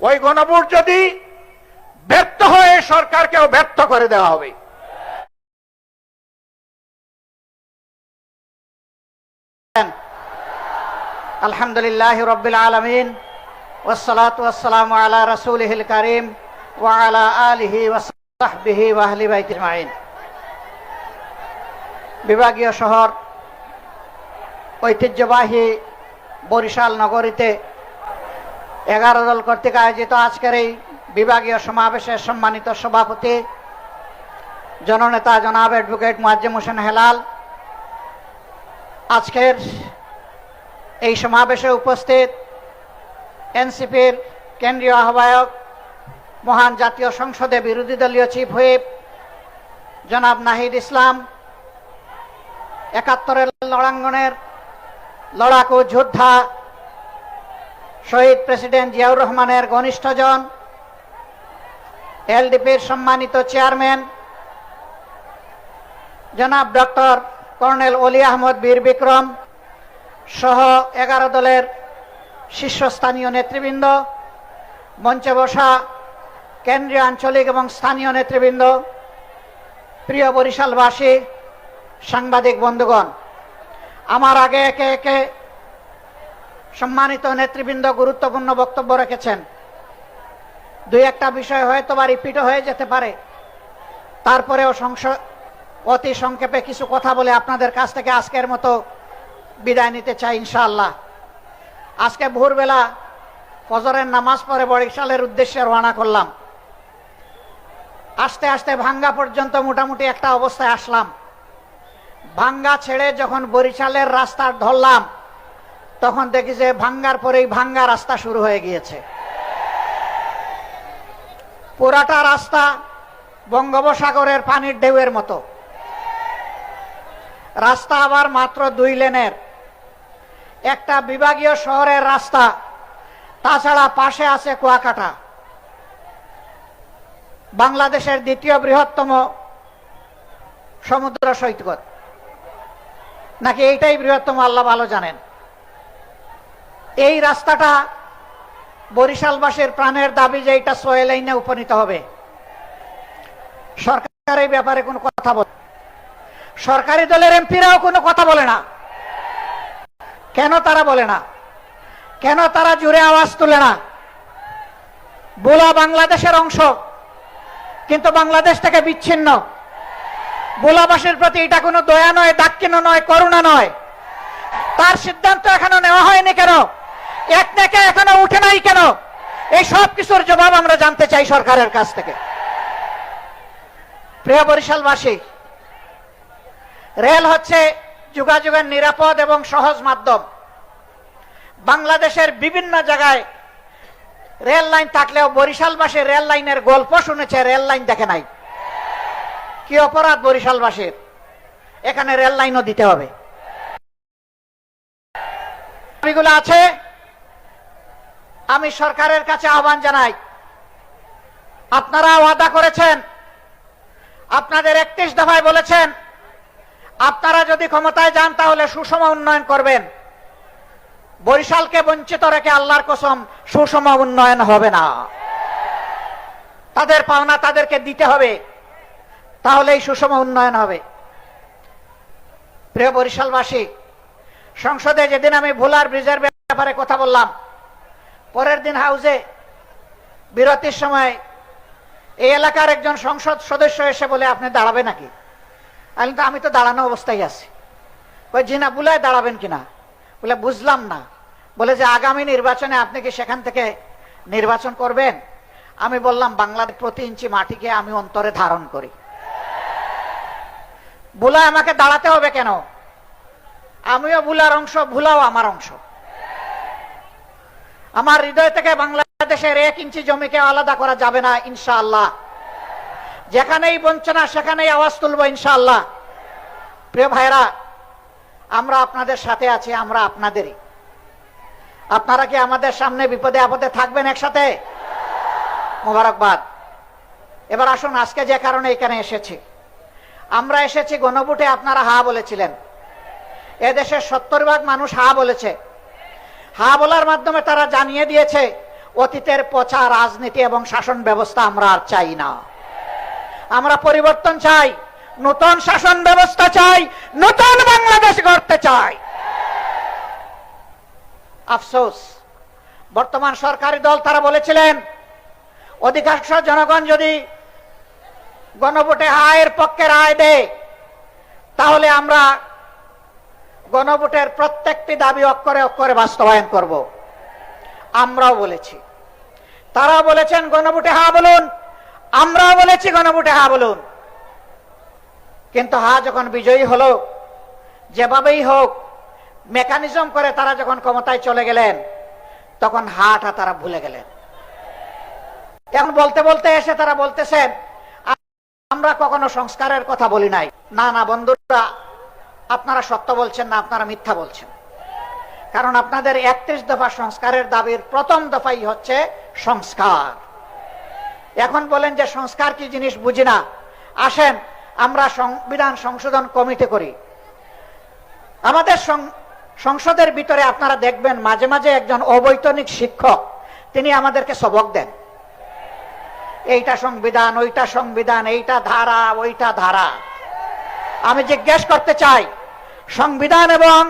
ওই গণভোট যদি ব্যর্থ হয়ে সরকারকেও ব্যর্থ করে দেওয়া হবে। আলহামদুলিল্লাহি রাব্বিল আলামিন ওয়াসসালাতু ওয়াসসালামু আলা রাসূলিহিল কারীম ওয়া আলা আলিহি ওয়া সাহবিহি ওয়া আহলি বাইতি আজমাইন। বিভাগীয় শহর ঐতিহ্যবাহী বরিশাল নগরীতে 11 দল কর্তৃক আয়োজিত আজকের এই বিভাগীয় সমাবেশের সম্মানিত সভাপতি জননেতা জনাব অ্যাডভোকেট মুয়াজ্জেম হোসেন হেলাল, আজকের এই সমাবেশে উপস্থিত এনসিপির কেন্দ্রীয় আহ্বায়ক, মহান জাতীয় সংসদে বিরোধী দলীয় চিফ হুইপ জনাব নাহিদ ইসলাম, ৭১-এর লড়াঙ্গনের লড়াকু যোদ্ধা শহীদ প্রেসিডেন্ট জিয়াউর রহমানের ঘনিষ্ঠজন, এলডিপির সম্মানিত চেয়ারম্যান জনাব ডক্টর কর্নেল অলি আহমদ বীর বিক্রম সহ 11 দলের শীর্ষস্থানীয় নেতৃবৃন্দ, মঞ্চে বসা কেন্দ্রীয়, আঞ্চলিক এবং স্থানীয় নেতৃবৃন্দ, প্রিয় বরিশালবাসী, সাংবাদিক বন্ধুগণ, আমার আগে একে একে সম্মানিত নেতৃবৃন্দ গুরুত্বপূর্ণ বক্তব্য রেখেছেন। দুই একটা বিষয় হয়তো বা রিপিট হয়ে যেতে পারে, তারপরেও অতি সংক্ষেপে কিছু কথা বলে আপনাদের কাছ থেকে আজকের মতো বিদায় নিতে চাই ইনশাআল্লাহ। আজকে ভোরবেলা ফজরের নামাজ পড়ে বরিশালের উদ্দেশ্যে রওনা করলাম। আস্তে আস্তে ভাঙ্গা পর্যন্ত মোটামুটি একটা অবস্থায় আসলাম। ভাঙ্গা ছেড়ে যখন বরিশালের রাস্তা ধরলাম তখন দেখি যে ভাঙ্গার পরেই ভাঙ্গা রাস্তা শুরু হয়ে গিয়েছে। পুরাটা রাস্তা বঙ্গোপসাগরের পানির ঢেউয়ের মতো। রাস্তা আবার মাত্র 2 লেনের, একটা বিভাগীয় শহরের রাস্তা, তাছাড়া পাশে আছে কুয়াকাটা, বাংলাদেশের 2য় বৃহত্তম সমুদ্র সৈকত, নাকি এইটাই বৃহত্তম আল্লাহ ভালো জানেন। এই রাস্তাটা বরিশালবাসীর প্রাণের দাবি যে এটা 6 লাইনে উপনীত হবে। সরকার এই ব্যাপারে কোনো কথা বলে, সরকারি দলের এমপিরাও কোনো কথা বলে না। কেন তারা বলে না? কেন তারা জোরে আওয়াজ তুলে না? ভোলা বাংলাদেশের অংশ, কিন্তু বাংলাদেশ থেকে বিচ্ছিন্ন। ভোলাবাসীর প্রতি এটা কোনো দয়া নয়, দাক্ষিণ্য নয়, করুণা নয়। তার সিদ্ধান্ত এখনো নেওয়া হয়নি কেন? এক থেকে এখনো উঠে নাই কেন? এই সব কিছুর জবাব আমরা জানতে চাই সরকারের কাছ থেকে। প্রিয় বরিশালবাসী, রেল হচ্ছে যোগাযোগের নিরাপদ এবং সহজ মাধ্যম। বাংলাদেশের বিভিন্ন জায়গায় রেল লাইন থাকলেও বরিশালবাসী রেল লাইনের গল্প শুনেছে, রেল লাইন দেখে নাই। কি অপরাধ বরিশালবাসীর? এখানে রেল লাইনও দিতে হবে। এগুলো আছে। আমি সরকারের কাছে আহ্বান জানাই, আপনারা ওয়াদা করেছেন, আপনাদের 31 দফায় বলেছেন আপনারা যদি ক্ষমতায় যান তাহলে সুষম উন্নয়ন করবেন। বরিশালকে বঞ্চিত রেখে আল্লাহর কসম সুষম উন্নয়ন হবে না। তাদের পাওনা তাদেরকে দিতে হবে, তাহলেই সুষম উন্নয়ন হবে। প্রিয় বরিশালবাসী, সংসদে যেদিন আমি ভোলার ব্রিজের ব্যাপারে কথা বললাম, পরের দিন হাউসে বিরতির সময় এই এলাকার একজন সংসদ সদস্য এসে বলে, আপনি দাঁড়াবেন নাকি? আমি তো দাঁড়ানো অবস্থায় আছি। ওই জিনা বুলায় দাঁড়াবেন কিনা? বলে বুঝলাম না। বলে যে আগামী নির্বাচনে আপনি কি সেখান থেকে নির্বাচন করবেন? আমি বললাম, বাংলাদেশ প্রতি ইঞ্চি মাটিকে আমি অন্তরে ধারণ করি। বুলায় আমাকে দাঁড়াতে হবে কেন? আমিও ভুলার অংশ, ভুলাও আমার অংশ। আমার হৃদয় থেকে বাংলাদেশের 1 ইঞ্চি জমিকে আলাদা করা যাবে না ইনশাআল্লাহ। যেখানেই বঞ্চনা সেখানেই আওয়াজ তুলবো ইনশাআল্লাহ। প্রিয় ভাইরা, আমরা আপনাদের সাথে আছি, আমরা আপনাদেরই। আপনারা কি আমাদের সামনে বিপদে আপদে থাকবেন একসাথে? মোবারকবাদ। এবার আসুন, আজকে যে কারণে এখানে এসেছি, আমরা এসেছি গণভোটে আপনারা হা বলেছিলেন। এদেশের 70 ভাগ মানুষ হা বলেছে। হা বলার মাধ্যমে তারা জানিয়ে দিয়েছে অতীতের পচা রাজনীতি এবং শাসন ব্যবস্থা আমরা আর চাই না। আমরা পরিবর্তন চাই, নতুন শাসন ব্যবস্থা চাই, নতুন বাংলাদেশ গড়তে চাই। আফসোস, বর্তমান সরকারি দল তারা বলেছিলেন অধিকাংশ জনগণ যদি গণভোটে হায়ের পক্ষে রায় দেয় তাহলে আমরা গণভোটের প্রত্যেকটি দাবি অক্ষরে অক্ষরে বাস্তবায়ন করব। আমরাও বলেছি, তারাও বলেছেন গণভোটে হা বলুন, আমরাও বলেছি গণভোটে হা বলুন। কিন্তু হা যখন বিজয়ী হলো, যেভাবেই হোক মেকানিজম করে তারা যখন ক্ষমতায় চলে গেলেন তখন হাটা তারা ভুলে গেলেন। এখন বলতে বলতে এসে তারা বলতেছেন আমরা কখনো সংস্কারের কথা বলি নাই। না না বন্ধুরা, আপনারা সত্য বলছেন না, আপনারা মিথ্যা বলছেন। কারণ আপনাদের 31 দফা সংস্কারের দাবির প্রথম দফাই হচ্ছে সংস্কার। এখন বলেন যে সংস্কার কি জিনিস বুঝি না। আসেন আমরা সংবিধান সংশোধন কমিটি করি। আমাদের সংসদের ভিতরে আপনারা দেখবেন মাঝে মাঝে একজন অবৈতনিক শিক্ষক তিনি আমাদেরকে সবক দেন, এইটা সংবিধান, ওইটা সংবিধান, এইটা ধারা, ওইটা ধারা। আমি জিজ্ঞেস করতে চাই, সংবিধান এবং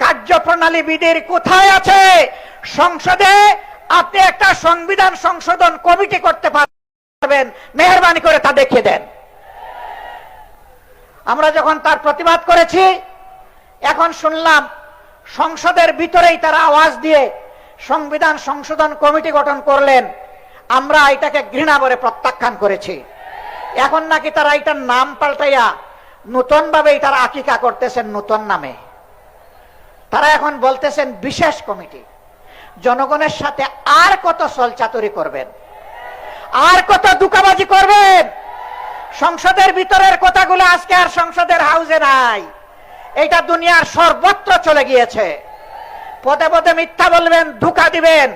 কার্যপ্রণালী বিধির কোথায় আছে? সংসদে আপনি একটা সংবিধান সংশোধন কমিটি করতে পারবেন, মেহরবানি করে তা দেখিয়ে দেন। আমরা যখন তার প্রতিবাদ করেছি, এখন শুনলাম সংসদের ভিতরেই তারা আওয়াজ দিয়ে সংবিধান সংশোধন কমিটি গঠন করলেন। আমরা এটাকে ঘৃণা করে প্রত্যাখ্যান করেছি। এখন নাকি তারা এটার নাম পাল্টাইয়া নতুন ভাবে এটার আকিকা করতেছেন নতুন নামে। তারা এখন বলতেছেন বিশেষ কমিটি। জনগণের সাথে আর কত ছলচাতুরি করবেন, আর কত দুকাবাজি করবেন? সংসদের ভিতরের কথাগুলো আজকে আর সংসদের হাউসে নাই, এটা দুনিয়ার সর্বত্র চলে গিয়েছে। পদে পদে মিথ্যা বলবেন, ধোঁকা দিবেন,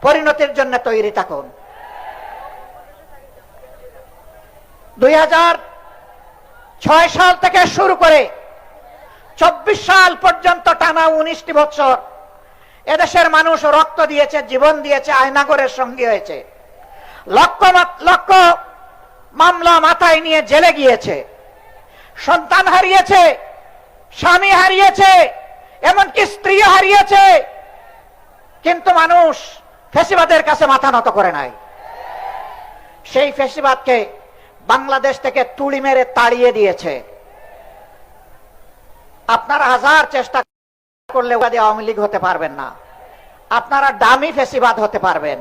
পরিণতির জন্য তৈরি থাকুন। 2006 সাল থেকে শুরু করে 24 সাল পর্যন্ত টানা 19টি বছর এদেশের মানুষ রক্ত দিয়েছে, জীবন দিয়েছে, আয়নাগরের সঙ্গী হয়েছে। লক্ষ লক্ষ মামলা মাথায় নিয়ে জেলে গিয়েছে, সন্তান হারিয়েছে, স্বামী হারিয়েছে, এমনকি স্ত্রী হারিয়েছে। কিন্তু মানুষ ফ্যাসিবাদের কাছে মাথা নত করে নাই। সেই ফ্যাসিবাদকে বাংলাদেশ থেকে তুড়ি মেরে তাড়িয়ে দিয়েছে। আপনারা হাজার চেষ্টা করলে আওয়ামী লীগ হতে পারবেন না, আপনারা ডামি ফ্যাসিবাদ হতে পারবেন।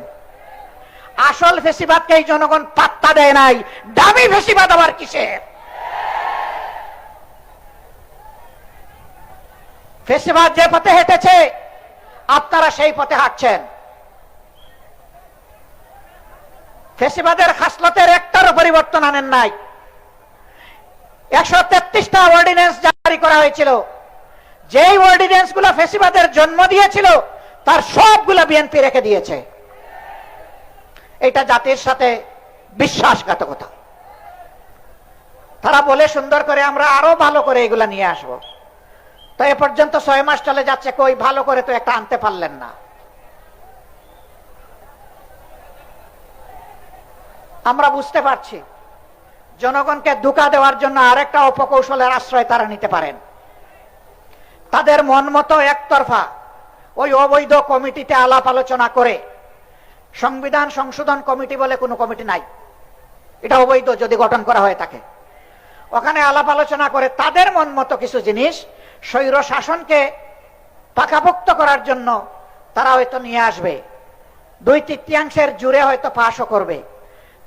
আসল ফ্যাসিবাদকেই জনগণ পাত্তা দেয় নাই, ডামি ফ্যাসিবাদ আবার কিসের? ফ্যাসিবাদ যে পথে হেঁটেছে আপনারা সেই পথে হাঁটছেন। ফ্যাসিবাদের খাসলতের একটারও পরিবর্তন আনেন নাই। 133টা অর্ডিন্যান্স জারি করা হয়েছিল, যেই অর্ডিন্যান্স গুলো ফ্যাসিবাদের জন্ম দিয়েছিল তার সবগুলো বিএনপি রেখে দিয়েছে। এটা জাতির সাথে বিশ্বাসঘাতকতা। তারা বলে সুন্দর করে আমরা আরো ভালো করে এগুলা নিয়ে আসব। তো এ পর্যন্ত 6 মাস চলে যাচ্ছে, কই ভালো করে তো একটা আনতে পারলেন না। আমরা বুঝতে পারছি জনগণকে ধোঁকা দেওয়ার জন্য আরেকটা অপকৌশলের আশ্রয় তারা নিতে পারেন। তাদের মন মতো একতরফা ওই অবৈধ কমিটিতে আলাপ আলোচনা করে, সংবিধান সংশোধন কমিটি বলে কোনো কমিটি নাই, এটা অবৈধ যদি গঠন করা হয়ে থাকে। ওখানে আলাপ আলোচনা করে তাদের মন মতো কিছু জিনিস স্বৈর শাসনকে পাকাপোক্ত করার জন্য তারা হয়তো নিয়ে আসবে, 2/3 জুড়ে হয়তো পাশও করবে।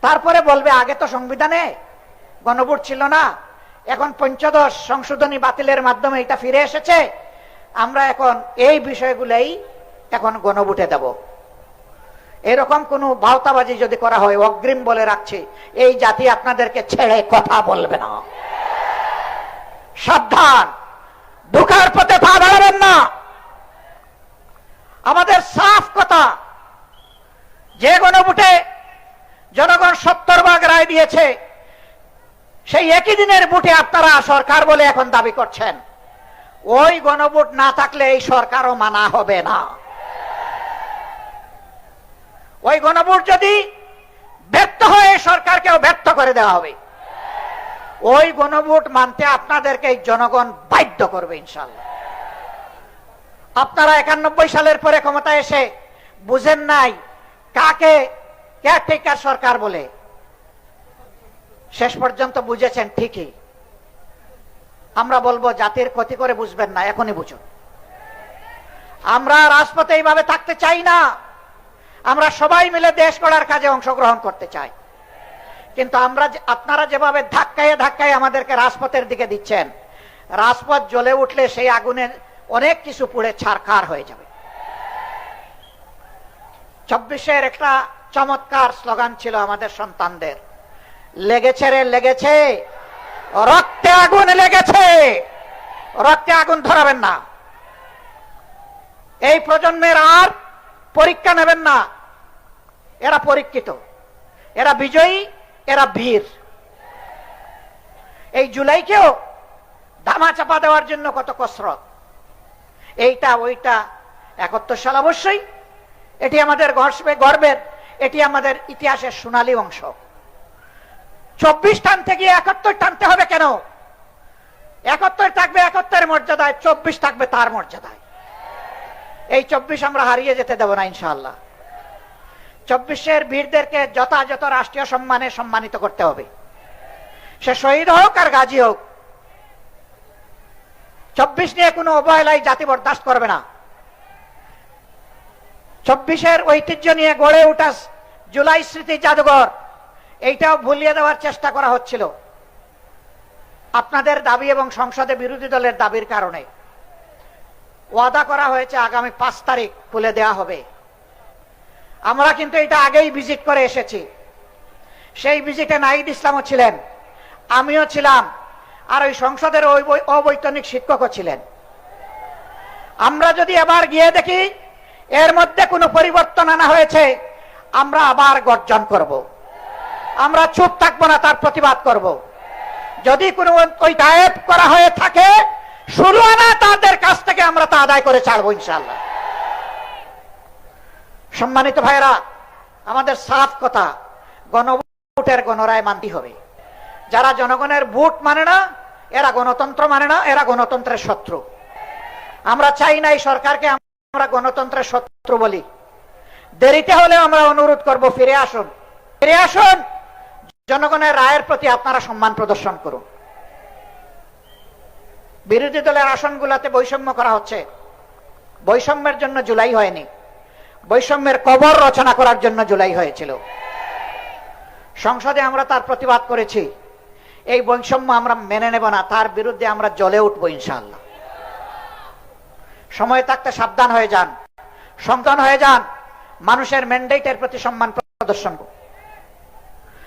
তারপরে বলবে আগে তো সংবিধানে গণভোট ছিল না, এখন 15 সংশোধনী বাতিলের মাধ্যমে এটা ফিরে এসেছে, আমরা এখন এই বিষয়গুলোই এখন গণভোটে দেব। এরকম কোন ভাওতাবাজি যদি করা হয়, অগ্রিম বলে রাখছি এই জাতি আপনাদেরকে ছেড়ে কথা বলবে না। সাবধান, ধোঁকার পথে পা বাড়াবেন না। আমাদের সাফ কথা, যে গণভোটে জনগণ 70 ভাগ রায় দিয়েছে, সেই একই দিনের ভোটে আপনারা সরকার বলে এখন দাবি করছেন। ওই গণভোট না থাকলে এই সরকারও মানা হবে না। ওই গণভোট যদি ব্যর্থ হয় সরকারকেও ব্যর্থ করে দেওয়া হবে। ওই গণভোট মানতে আপনাদেরকে জনগণ বাধ্য করবে ইনশাআল্লাহ। আপনারা 91 সালের পরে ক্ষমতায় এসে বুঝেন নাই কাকে কেয়ারটেকার সরকার বলে, শেষ পর্যন্ত বুঝেছেন ঠিকই। আমরা বলবো জাতির ক্ষতি করে বুঝবেন না, এখনই বুঝুন। আমরা রাজপথে এইভাবে থাকতে চাই না, আমরা সবাই মিলে দেশ গড়ার কাজে অংশগ্রহণ করতে চাই। কিন্তু আপনারা যেভাবে ধাক্কায় ধাক্কায় আমাদেরকে রাজপথের দিকে দিচ্ছেন, রাজপথ জ্বলে উঠলে সেই আগুনে অনেক কিছু পুড়ে ছারখার হয়ে যাবে। 24-এর একটা চমৎকার স্লোগান ছিল আমাদের সন্তানদের, লেগেছে রে লেগেছে, রক্তে আগুন লেগেছে, রক্তে আগুন ধরাবেন না। এই প্রজন্মের আর পরীক্ষা নেবেন না, এরা পরীক্ষিত, এরা বিজয়ী, এরা বীর। এই জুলাইকেও ধামা চাপা দেওয়ার জন্য কত কসরত, এইটা ওইটা। 71 সাল অবশ্যই এটি আমাদের গর্বের, এটি আমাদের ইতিহাসের সোনালী অংশ। 24 টানতে গিয়ে 71 টানতে হবে কেন? 71 থাকবে 71-এর মর্যাদায়, 24 থাকবে তার মর্যাদায়। এই 24 আমরা হারিয়ে যেতে দেব না ইনশাআল্লাহ। 24-এর বীরদেরকে যথাযথ রাষ্ট্রীয় সম্মানে সম্মানিত করতে হবে, সে শহীদ হোক আর গাজী হোক। 24 নিয়ে কোনো অবহেলায় জাতি বরদাস্ত করবে না। 24-এর ঐতিহ্য নিয়ে গড়ে ওঠা জুলাই স্মৃতি জাদুঘর, এইটাও ভুলিয়ে দেওয়ার চেষ্টা করা হচ্ছিল আপনাদের দাবি এবং সংসদে বিরোধী দলের দাবির কারণে। ওয়াদা করা হয়েছে আগামী 5 তারিখ খুলে দেওয়া হবে। আমরা কিন্তু এটা আগেই ভিজিট করে এসেছি। সেই ভিজিটে নাহিদ ইসলামও ছিলেন, আমিও ছিলাম, আর ওই সংসদের অবৈতনিক শিক্ষকও ছিলেন। আমরা যদি আবার গিয়ে দেখি এর মধ্যে কোনো পরিবর্তন আনা হয়েছে, আমরা আবার গর্জন করব, আমরা চুপ থাকবো না, তার প্রতিবাদ করব। যদি কোনো ওই গায়েব করা হয়ে থাকে, 16 আনা তাদের কাছ থেকে আমরা তা আদায় করে ছাড়বো ইনশাআল্লাহ। সম্মানিত ভাইরা, আমাদের সাফ কথা, গণভোটের গণরায় মানতে হবে। যারা জনগণের ভোট মানে না, এরা গণতন্ত্র মানে না, এরা গণতন্ত্রের শত্রু। আমরা চাই না এই সরকারকে আমরা গণতন্ত্রের শত্রু বলি। দেরিতে হলেও আমরা অনুরোধ করব, ফিরে আসুন, ফিরে আসুন। জনগণের রায়ের প্রতি আপনারা সম্মান প্রদর্শন করুন। বিরোধী দলের আসনগুলোতে বৈষম্য করা হচ্ছে। বৈষম্যের জন্য জুলাই হয়নি, বৈষম্যের কবর রচনা করার জন্য জুলাই হয়েছিল। সংসদে আমরা তার প্রতিবাদ করেছি। এই বৈষম্য আমরা মেনে নেব না, তার বিরুদ্ধে আমরা জ্বলে উঠবো ইনশাআল্লাহ। সময় থাকতে সাবধান হয়ে যান, সন্তান হয়ে যান, মানুষের ম্যান্ডেটের প্রতি সম্মান প্রদর্শন করুন।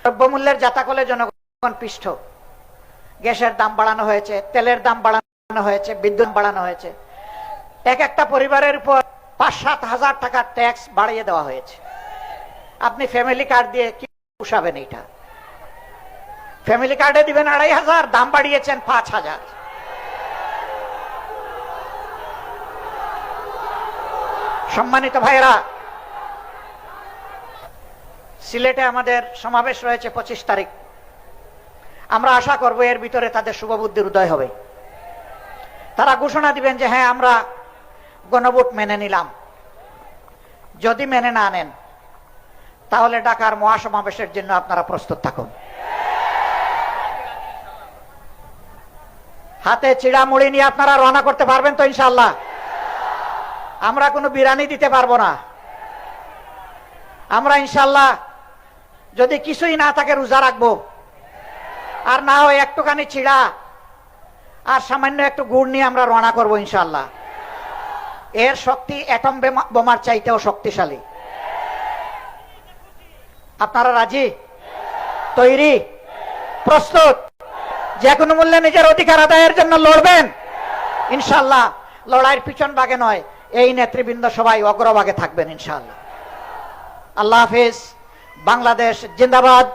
দ্রব্যমূল্যের জাতাকলে জনগণ পিষ্ট। গ্যাসের দাম বাড়ানো হয়েছে, তেলের দাম বাড়ানো হয়েছে, বিদ্যুৎ বাড়ানো হয়েছে। এক একটা পরিবারের উপর 5-7 হাজার টাকার ট্যাক্স বাড়িয়ে দেওয়া হয়েছে। আপনি ফ্যামিলি কার্ড দিয়ে কি পোষাবেন? এটা ফ্যামিলি কার্ডে দিবেন 2500, দাম বাড়িয়েছেন 5000। সম্মানিত ভাইরা, সিলেটে আমাদের সমাবেশ রয়েছে 25 তারিখ। আমরা আশা করব এর ভিতরে তাদের শুভবুদ্ধির উদয় হবে। তারা ঘোষণা দিবেন যে হ্যাঁ, আমরা গণভোট মেনে নিলাম। যদি মেনে না নেন, তাহলে ঢাকার মহাসমাবেশের জন্য আপনারা প্রস্তুত থাকুন। হাতে চিড়া মুড়ি নিয়ে আপনারা রওনা করতে পারবেন তো ইনশাআল্লাহ? আমরা কোনো বিরানি দিতে পারবো না। আমরা ইনশাআল্লাহ যদি কিছুই না থাকে রোজা রাখবো, আর না হয় একটুখানি চিড়া আর সামান্য একটু গুড় নিয়ে আমরা রওনা করবো ইনশাআল্লাহ। এর শক্তি অ্যাটম বোমার চাইতেও শক্তিশালী। আপনারা রাজি, তৈরি, প্রস্তুত? যে কোনো মূল্যে নিজের অধিকার আদায়ের জন্য লড়বেন ইনশাআল্লাহ। লড়াইয়ের পিছন ভাগে নয়, এই নেতৃবৃন্দ সবাই অগ্রভাগে থাকবেন ইনশাআল্লাহ। আল্লাহ হাফেজ। বাংলাদেশ জিন্দাবাদ।